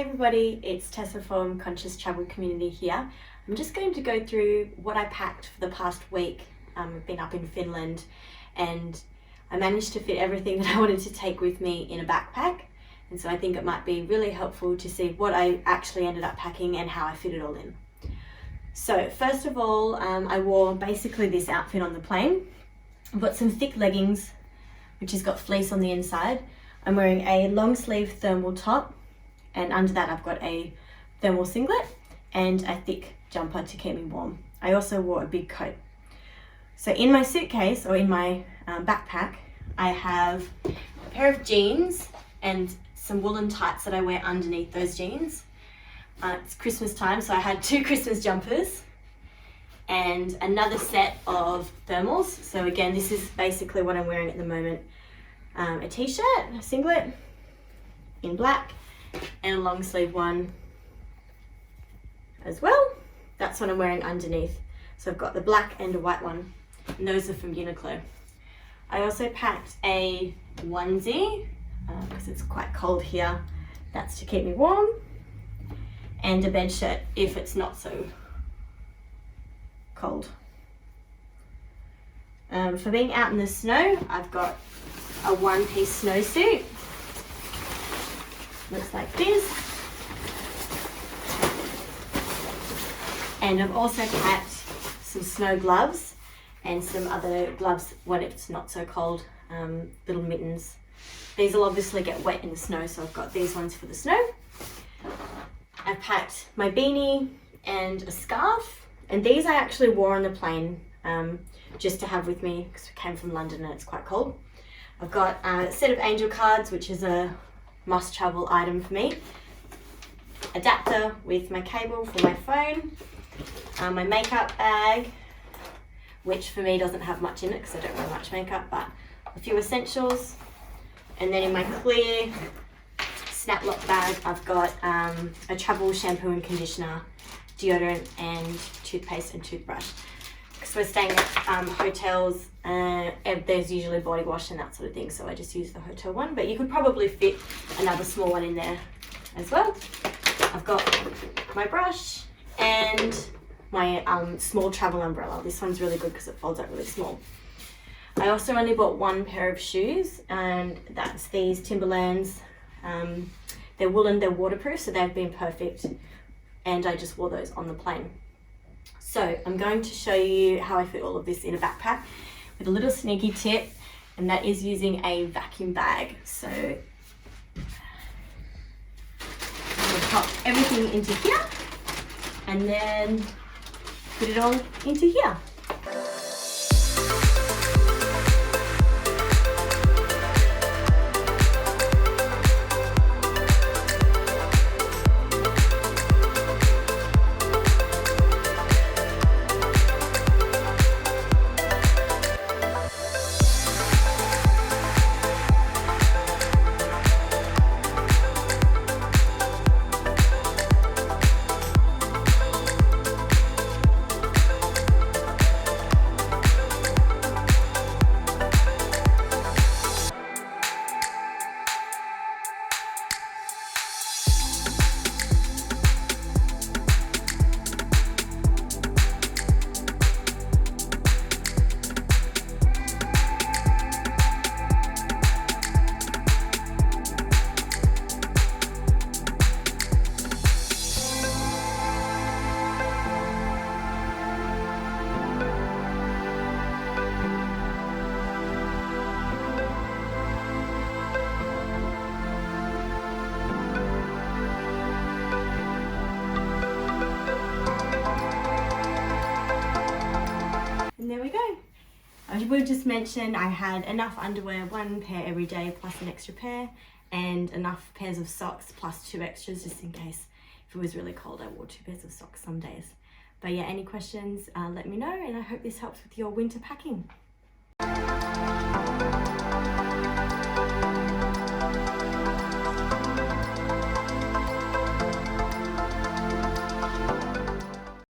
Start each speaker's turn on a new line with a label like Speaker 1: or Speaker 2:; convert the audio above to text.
Speaker 1: everybody, it's Tessa from Conscious Travel Community here. I'm just going to go through what I packed for the past week. I've been up in Finland and I managed to fit everything that I wanted to take with me in a backpack, and so I think it might be really helpful to see what I actually ended up packing and how I fit it all in. So first of all, I wore basically this outfit on the plane. I've got some thick leggings which has got fleece on the inside. I'm wearing a long sleeve thermal top, and under that I've got a thermal singlet and a thick jumper to keep me warm. I also wore a big coat. So in my suitcase, or in my backpack, I have a pair of jeans and some woolen tights that I wear underneath those jeans. It's Christmas time, so I had 2 Christmas jumpers and another set of thermals. So again, this is basically what I'm wearing at the moment. A t-shirt, a singlet in black, and a long sleeve one as well. That's what I'm wearing underneath. So I've got the black and a white one, and those are from Uniqlo. I also packed a onesie because it's quite cold here. That's to keep me warm, and a bed shirt if it's not so cold. For being out in the snow, I've got a one-piece snowsuit. Looks like this. And I've also packed some snow gloves and some other gloves when it's not so cold, little mittens. These will obviously get wet in the snow, so I've got these ones for the snow. I've packed my beanie and a scarf, and these I actually wore on the plane just to have with me because we came from London and it's quite cold. I've got a set of angel cards, which is a must travel item for me. Adapter with my cable for my phone. My makeup bag, which for me doesn't have much in it because I don't wear much makeup, but a few essentials. And then in my clear snap lock bag, I've got a travel shampoo and conditioner, deodorant and toothpaste and toothbrush. Because we're staying at hotels, there's usually body wash and that sort of thing, so I just use the hotel one, but you could probably fit another small one in there as well. I've got my brush and my small travel umbrella. This one's really good because it folds out really small. I also only bought 1 pair of shoes, and that's these Timberlands. They're woolen, they're waterproof, so they've been perfect, and I just wore those on the plane. So I'm going to show you how I fit all of this in a backpack with a little sneaky tip, and that is using a vacuum bag. So I'm going to pop everything into here and then put it all into here. And there we go. I will just mention I had enough underwear, 1 pair every day plus an extra pair, and enough pairs of socks plus 2 extras just in case if it was really cold. I wore 2 pairs of socks some days. But yeah, any questions, let me know, and I hope this helps with your winter packing.